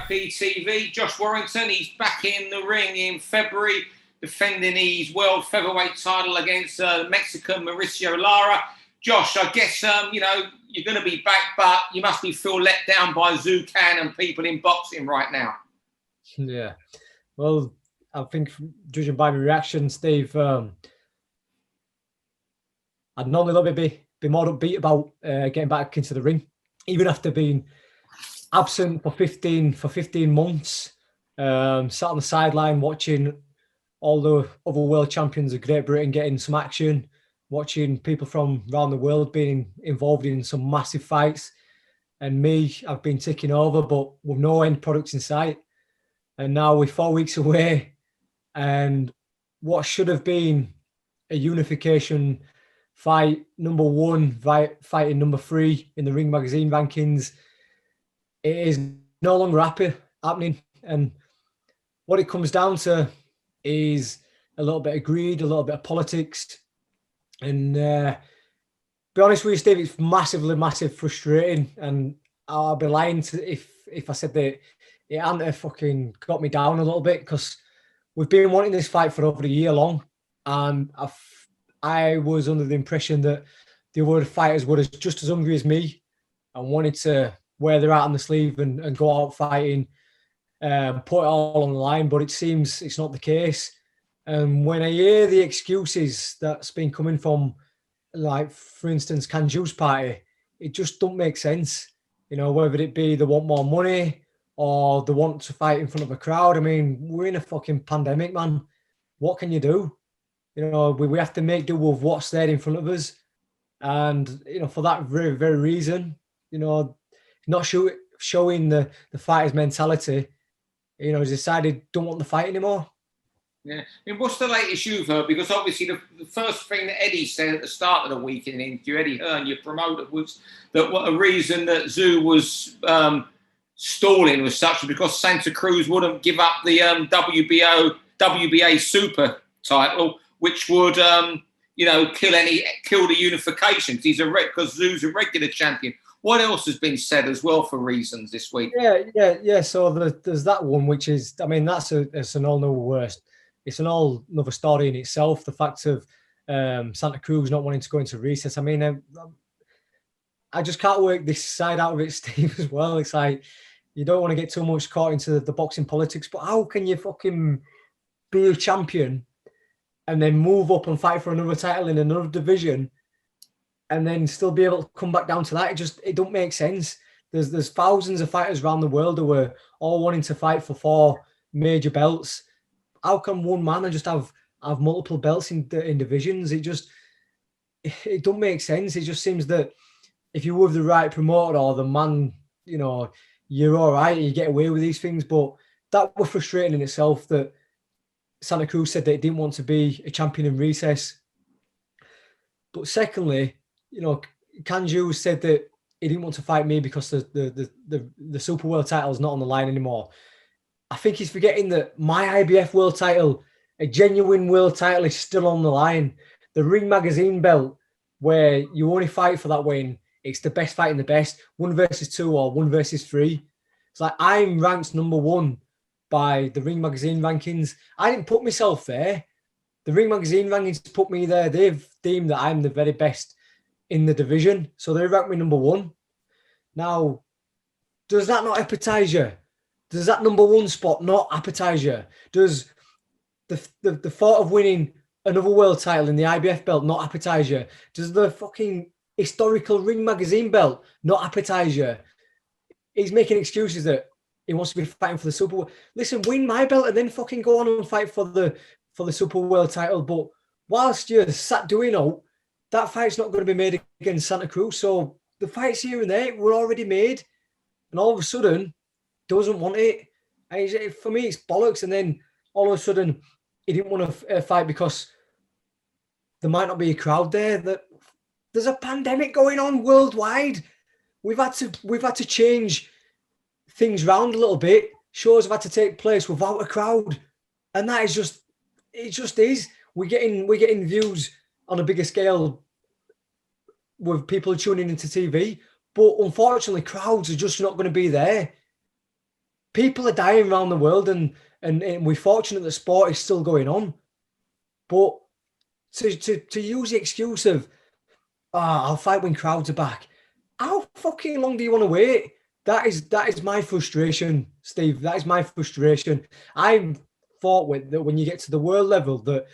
IPTV. Josh Warrington, he's back in the ring in February, defending his World Featherweight title against Mexican Mauricio Lara. Josh, I guess, you're going to be back, but you must feel let down by Zucan and people in boxing right now. Yeah. Well, I think judging by my reaction, Steve, I'd normally love to be more upbeat about getting back into the ring, even after being absent for 15 months, sat on the sideline watching all the other world champions of Great Britain getting some action, watching people from around the world being involved in some massive fights. And me, I've been ticking over, but with no end products in sight. And now we're 4 weeks away, and what should have been a unification fight, number one, fighting number 3 in the Ring Magazine rankings, it is no longer happening. And what it comes down to is a little bit of greed, a little bit of politics. And be honest with you, Steve, it's massive frustrating. And I'll be lying if I said that it hadn't fucking got me down a little bit, because we've been wanting this fight for over a year long. And I was under the impression that the other fighters were just as hungry as me and wanted to wear their heart on the sleeve and go out fighting, put it all on the line. But it seems it's not the case. And when I hear the excuses that's been coming from, like, for instance, Can Juice Party, it just don't make sense. Whether it be they want more money or they want to fight in front of a crowd. I mean, we're in a fucking pandemic, man. What can you do? We have to make do with what's there in front of us. And, for that very, very reason, not showing the fighter's mentality, decided don't want the fight anymore. Yeah. What's the latest you've heard? Because obviously the first thing that Eddie said at the start of the week in an interview, Eddie Hearn, your promoter, was that a reason that Zoo was stalling was such because Santa Cruz wouldn't give up the WBA Super title, which would kill the unification, because Zoo's a regular champion. What else has been said as well for reasons this week? Yeah. So there's that one, which is, I mean, it's an all another story in itself. The fact of Santa Cruz not wanting to go into recess. I mean, I just can't work this side out of it, Steve, as well. It's like, you don't want to get too much caught into the boxing politics, but how can you fucking be a champion and then move up and fight for another title in another division and then still be able to come back down to that? It don't make sense. There's thousands of fighters around the world who are all wanting to fight for 4 major belts. How can one man just have multiple belts in divisions? It don't make sense. It just seems that if you're with the right promoter or the man, you're all right, you get away with these things. But that was frustrating in itself, that Santa Cruz said that he didn't want to be a champion in recess. But secondly, Kanju said that he didn't want to fight me because the Super World title is not on the line anymore. I think he's forgetting that my IBF World title, a genuine world title, is still on the line. The Ring Magazine belt, where you only fight for that win, it's the best fighting the best, 1 versus 2 or 1 versus 3. It's like, I'm ranked number 1 by the Ring Magazine rankings. I didn't put myself there. The Ring Magazine rankings put me there. They've deemed that I'm the very best in the division, so they ranked me number 1. Now, does that not appetize you? Does that number 1 spot not appetize you? Does the thought of winning another world title in the IBF belt not appetize you? Does the fucking historical Ring Magazine belt not appetize you? He's making excuses that he wants to be fighting for the Super World. Listen, win my belt and then fucking go on and fight for the Super World title. But whilst you're sat doing all, that fight's not going to be made against Santa Cruz. So the fights here and there were already made, and all of a sudden doesn't want it. And for me, it's bollocks. And then all of a sudden, he didn't want to fight because there might not be a crowd there. That there's a pandemic going on worldwide. We've had to change things round a little bit. Shows have had to take place without a crowd, and that is just, it just is. We're getting views on a bigger scale with people tuning into TV, but unfortunately, crowds are just not going to be there. people are dying around the world, and we're fortunate that sport is still going on. But to use the excuse of, I'll fight when crowds are back. How fucking long do you want to wait? That is my frustration, Steve. That is my frustration. I thought with that when you get to the world level that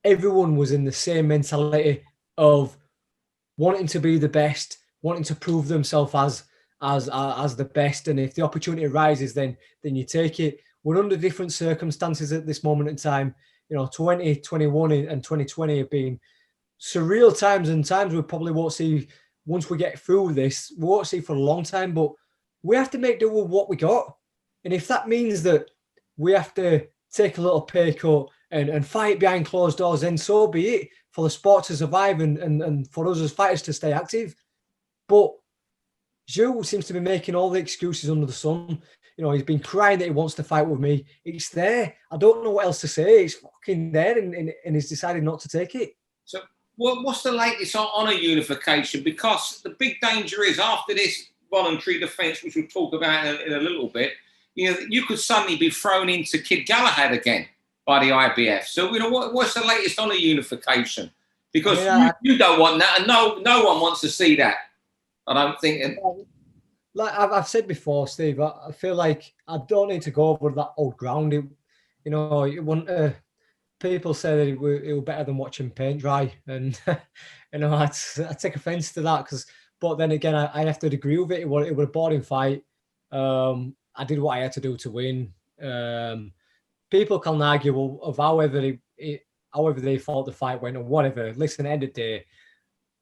everyone was in the same mentality of wanting to be the best, wanting to prove themselves as the best, and if the opportunity arises, then you take it. We're under different circumstances at this moment in time. 2021 and 2020 have been surreal times, and times we probably won't see once we get through this. We won't see for a long time, but we have to make do with what we got. And if that means that we have to take a little pay cut and fight behind closed doors, then so be it, for the sport to survive and for us as fighters to stay active. But Zhu seems to be making all the excuses under the sun. He's been crying that he wants to fight with me. It's there. I don't know what else to say. It's fucking there, and he's decided not to take it. So what's the latest on a unification? Because the big danger is after this voluntary defence, which we'll talk about in a little bit, you could suddenly be thrown into Kid Galahad again by the IBF. So, what's the latest on a unification? Because you don't want that, and no one wants to see that. I don't think. Like I've said before, Steve, I feel like I don't need to go over that old ground. People say that it was better than watching paint dry, and I take offence to that but then again, I have to agree with it. It was a boring fight. I did what I had to do to win. People can argue of however they thought the fight went or whatever. Listen, at the end of the day,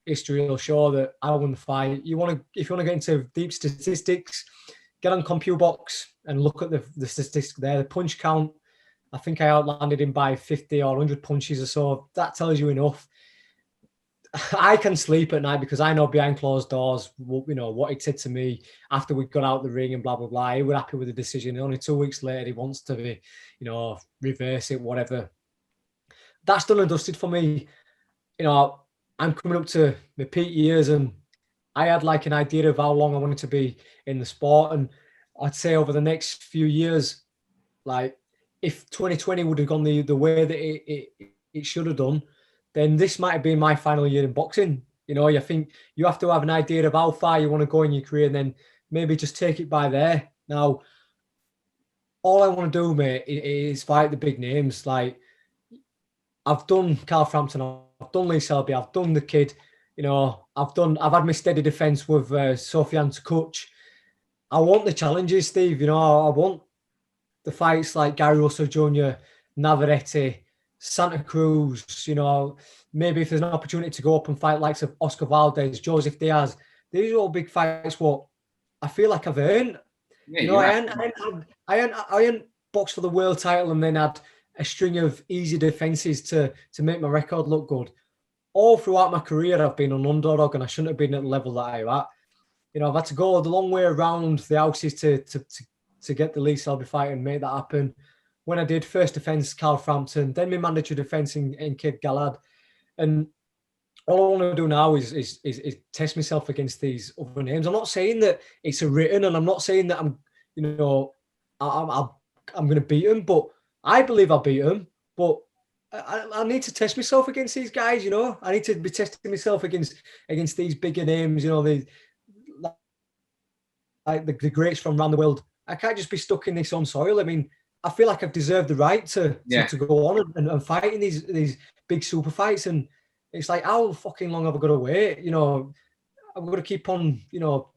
history will show that I won the fight. If you want to get into deep statistics, get on CompuBox and look at the statistics there. The punch count, I think I outlanded him by 50 or 100 punches or so. That tells you enough. I can sleep at night because I know behind closed doors, what he said to me after we got out the ring and blah, blah, blah. He was happy with the decision. And only 2 weeks later, he wants to be, reverse it, whatever. That's done and dusted for me. I'm coming up to my peak years, and I had like an idea of how long I wanted to be in the sport. And I'd say over the next few years, like if 2020 would have gone the way that it should have done, then this might have been my final year in boxing. I think you have to have an idea of how far you want to go in your career, and then maybe just take it by there. Now, all I want to do, mate, is fight the big names. Like, I've done Carl Frampton, I've done Lee Selby, I've done the kid. I've had my steady defence with Sofian Tukuc. I want the challenges, Steve. I want the fights like Gary Russell Jr., Navarrete, Santa Cruz, maybe if there's an opportunity to go up and fight likes of Oscar Valdez, Joseph Diaz. These are all big fights what I feel like I've earned. I ain't boxed for the world title and then had a string of easy defences to make my record look good. All throughout my career, I've been an underdog, and I shouldn't have been at the level that I'm at. I've had to go the long way around the houses to get the Lee Selby fight and make that happen. When I did first defence, Carl Frampton, then my mandatory defence in Kid Galahad. And all I want to do now is test myself against these other names. I'm not saying that it's a written, and I'm not saying that I'm going to beat them, but I believe I'll beat them. But I need to test myself against these guys, I need to be testing myself against these bigger names, like the greats from around the world. I can't just be stuck in this own soil. I mean, I feel like I've deserved the right to go on and fight in these big super fights. And it's like, how fucking long have I got to wait? I've got to keep on,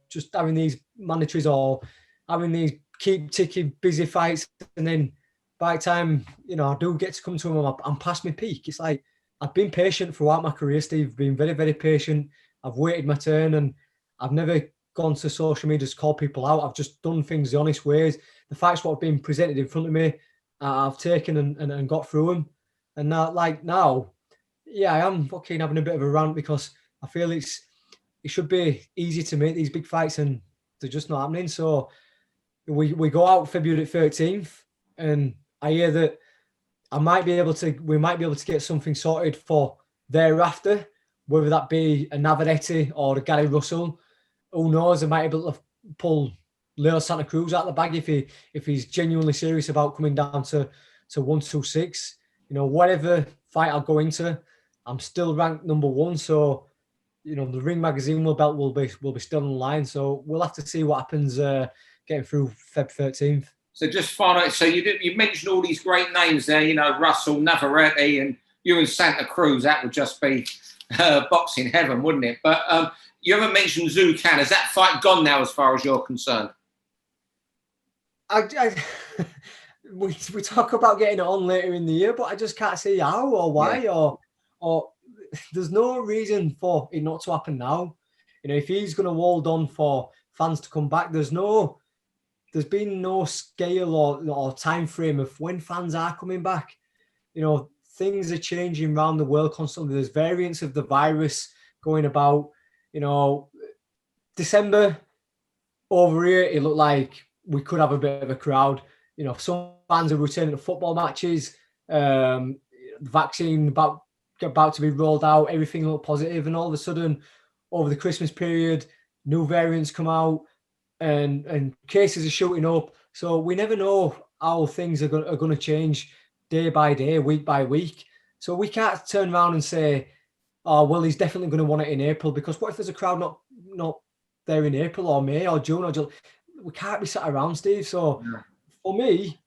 just having these mandatories or having these keep ticking busy fights. And then by the time, I do get to come to them, I'm past my peak. It's like, I've been patient throughout my career, Steve, been very, very patient. I've waited my turn, and I've never gone to social media to call people out. I've just done things the honest ways. The facts what have been presented in front of me, I've taken and got through them. And now, I am fucking having a bit of a rant because I feel it should be easy to make these big fights, and they're just not happening. So we go out February 13th, and I hear that we might be able to get something sorted for thereafter, whether that be a Navarrete or a Gary Russell. Who knows? I might be able to pull Leo Santa Cruz out of the bag if he's genuinely serious about coming down to 126. You know, whatever fight I'll go into, I'm still ranked number 1. So, you know, the Ring Magazine belt will be still online. So we'll have to see what happens getting through Feb 13th. So just final. So you mentioned all these great names there. You know, Russell, Navarrete, and you and Santa Cruz. That would just be boxing heaven, wouldn't it? But you haven't mentioned Zhu Can. Is that fight gone now, as far as you're concerned? We talk about getting it on later in the year, but I just can't see how or why or there's no reason for it not to happen now. You know, if he's going to hold on for fans to come back, there's been no scale or time frame of when fans are coming back. You know, things are changing around the world constantly. There's variants of the virus going about. You know, December over here, it looked like we could have a bit of a crowd. You know, some fans are returning to football matches. The vaccine about to be rolled out. Everything looked positive, and all of a sudden, over the Christmas period, new variants come out, and cases are shooting up. So we never know how things are going to change day by day, week by week. So we can't turn around and say, "Oh, well, he's definitely going to want it in April," because what if there's a crowd not there in April or May or June or July? We can't be sat around, Steve. So for me,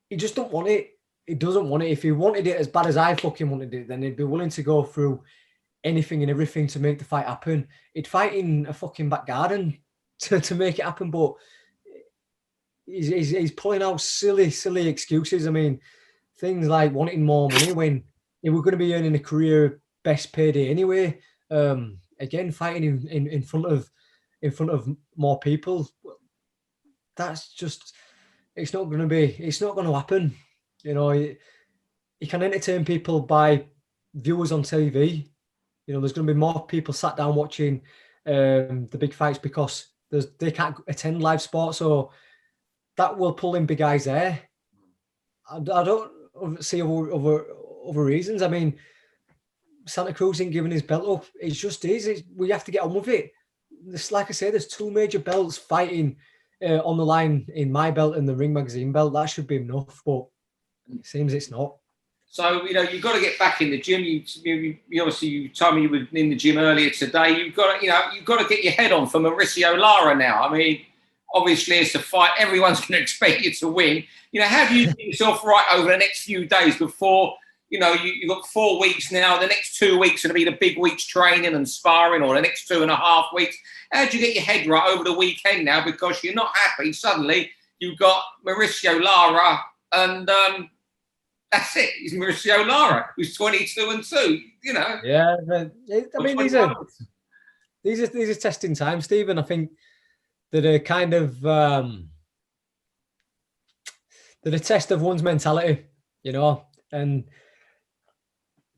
he just don't want it. He doesn't want it. If he wanted it as bad as I fucking wanted it, then he'd be willing to go through anything and everything to make the fight happen. He'd fight in a fucking back garden to make it happen, but he's pulling out silly excuses. I mean, things like wanting more money when he was going to be earning a career best payday anyway. Again, fighting in front of more people. That's just, it's not going to happen. You know, he can entertain people by viewers on TV. You know, there's going to be more people sat down watching the big fights because they can't attend live sports, so that will pull in big eyes there. I don't see other reasons. I mean, Santa Cruz ain't giving his belt up. It just is. We have to get on with it. Like I say, there's 2 major belts fighting on the line in my belt and the Ring Magazine belt. That should be enough, but it seems it's not. So, you know, you've got to get back in the gym. You obviously, you told me you were in the gym earlier today. You've got to get your head on for Mauricio Lara now. I mean, obviously, it's a fight. Everyone's going to expect you to win. You know, how do you get yourself right over the next few days before, you know, you've got 4 weeks now. The next 2 weeks are going to be the big weeks training and sparring, or the next 2.5 weeks. How do you get your head right over the weekend now? Because you're not happy. Suddenly, you've got Mauricio Lara and... that's it. He's Mauricio Lara, who's 22-2. You know. Yeah, I mean these are testing times, Stephen. I think that are kind of that a test of one's mentality, you know. And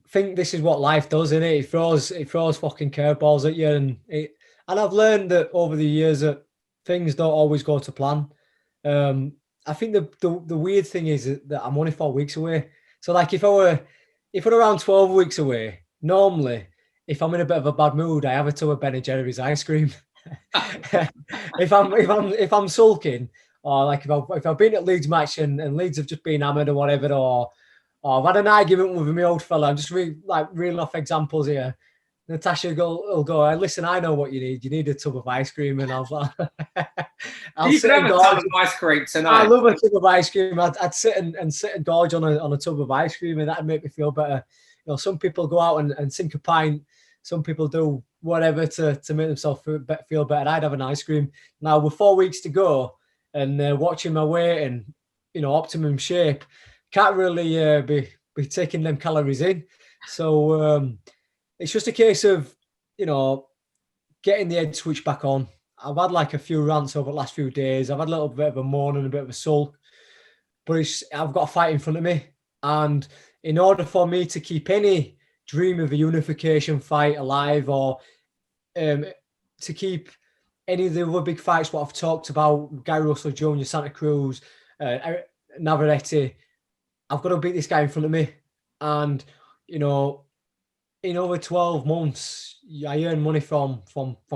I think this is what life does, isn't it? It throws fucking curveballs at you, and I've learned that over the years that things don't always go to plan. I think the weird thing is that I'm only 4 weeks away. So like if we're around 12 weeks away, normally if I'm in a bit of a bad mood, I have a tub of Ben and Jerry's ice cream. if I'm sulking, or like if I've been at Leeds match and Leeds have just been hammered or whatever, or I've had an argument with my old fella, I'm just reeling off examples here. Natasha will go, listen, I know what you need. You need a tub of ice cream. And I'll you can have a tub of ice cream tonight. I love a tub of ice cream. I'd sit and gorge on a tub of ice cream, and that'd make me feel better. You know, some people go out and sink a pint. Some people do whatever to make themselves feel better. I'd have an ice cream. Now, with 4 weeks to go and watching my weight and, you know, optimum shape, can't really be taking them calories in. So, it's just a case of, you know, getting the head switch back on. I've had like a few rants over the last few days. I've had a little bit of a moan and a bit of a sulk, but I've got a fight in front of me. And in order for me to keep any dream of a unification fight alive, or to keep any of the other big fights, what I've talked about, Gary Russell Jr., Santa Cruz, Navarrete, I've got to beat this guy in front of me. And, you know, in over 12 months, I earn money from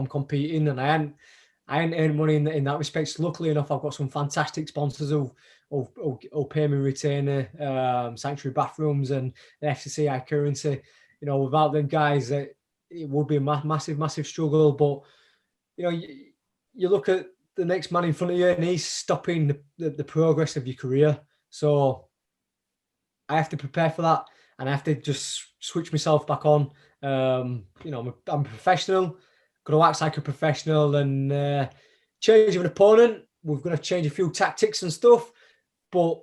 competing, and I I ain't earned money in that respect. Luckily enough, I've got some fantastic sponsors who pay me retainer, sanctuary bathrooms, and the FCCI currency. You know, without them guys, it would be a massive struggle. But you know, you look at the next man in front of you, and he's stopping the progress of your career. So I have to prepare for that, and I have to just switch myself back on. You know, I'm a professional, got to act like a professional, and change of an opponent. We're going to change a few tactics and stuff, but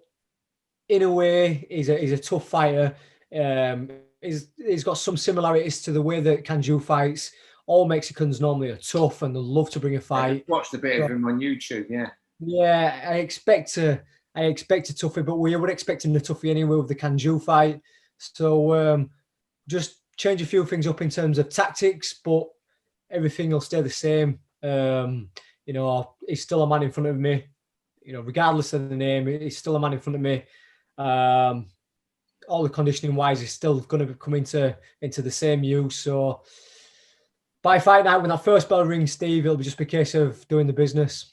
in a way, he's a tough fighter. He's got some similarities to the way that Kanju fights. All Mexicans normally are tough and they love to bring a fight. I watched a bit of him on YouTube, yeah. Yeah, I expect a toughie, but we were expecting the toughie anyway with the Kanju fight. So just change a few things up in terms of tactics, but everything will stay the same. You know, he's still a man in front of me. You know, regardless of the name, he's still a man in front of me. All the conditioning wise is still going to come into the same use. So by fight night, when that first bell rings, Steve, it'll just be a case of doing the business.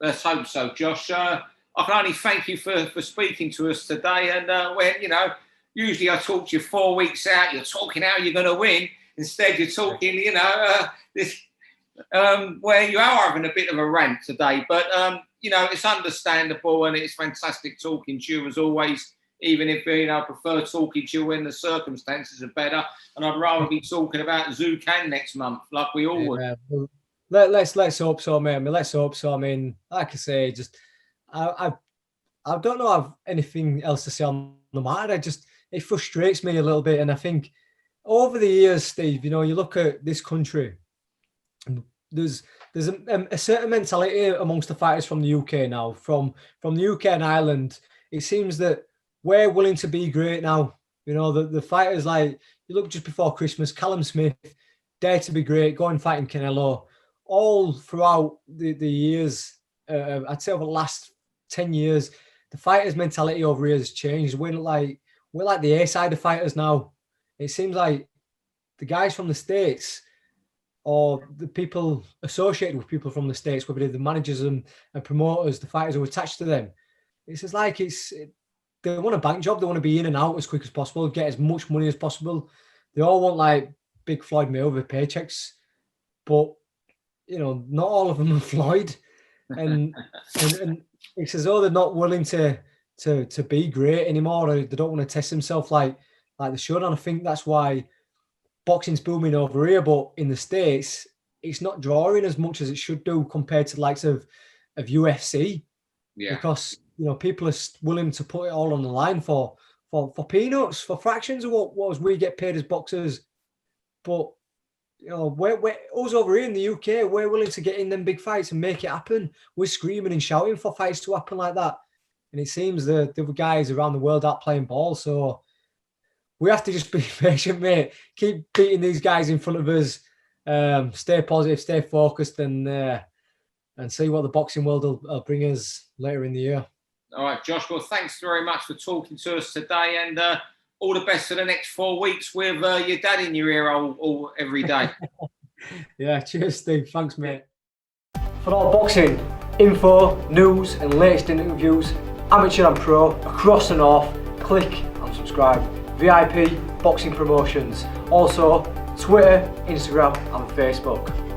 Let's hope so, Josh. I can only thank you for speaking to us today. And when, you know, usually I talk to you 4 weeks out, you're talking how you're going to win. Instead, you're talking, you know, this where you are having a bit of a rant today. But, you know, it's understandable and it's fantastic talking to you as always, even if, you know, I prefer talking to you when the circumstances are better. And I'd rather be talking about Zhu Can next month, like we all would. Let's hope so, mate. I mean, let's hope so. I mean, like I say, just I don't know have anything else to say on the matter. It frustrates me a little bit, and I think over the years, Steve, you know, you look at this country, there's a certain mentality amongst the fighters from the UK now, from the UK and Ireland. It seems that we're willing to be great now. You know, the fighters, like, you look just before Christmas, Callum Smith, dare to be great, go and fight in Canelo. All throughout the years, I'd say over the last 10 years, the fighters' mentality over here has changed. We're like the A-side of fighters now. It seems like the guys from the States or the people associated with people from the States, whether they're the managers and promoters, the fighters who are attached to them, it's just like they want a bank job. They want to be in and out as quick as possible, get as much money as possible. They all want like big Floyd Mayweather paychecks, but you know, not all of them are Floyd, and it's as though they're not willing to be great anymore. Or they don't want to test themselves like they should. And I think that's why boxing's booming over here, but in the States, it's not drawing as much as it should do compared to the likes of UFC. Yeah. Because you know, people are willing to put it all on the line for peanuts, for fractions of what we get paid as boxers. But you know, we're us over here in the UK, we're willing to get in them big fights and make it happen. We're screaming and shouting for fights to happen like that. And it seems the guys around the world aren't playing ball. So we have to just be patient, mate. Keep beating these guys in front of us. Stay positive, stay focused, and see what the boxing world will bring us later in the year. All right, Josh. Well, thanks very much for talking to us today, and all the best for the next 4 weeks with your dad in your ear all every day. Yeah, cheers, Steve. Thanks, mate. For all boxing info, news, and latest interviews, amateur and pro, across the north, click and subscribe. VIP Boxing Promotions. Also, Twitter, Instagram, and Facebook.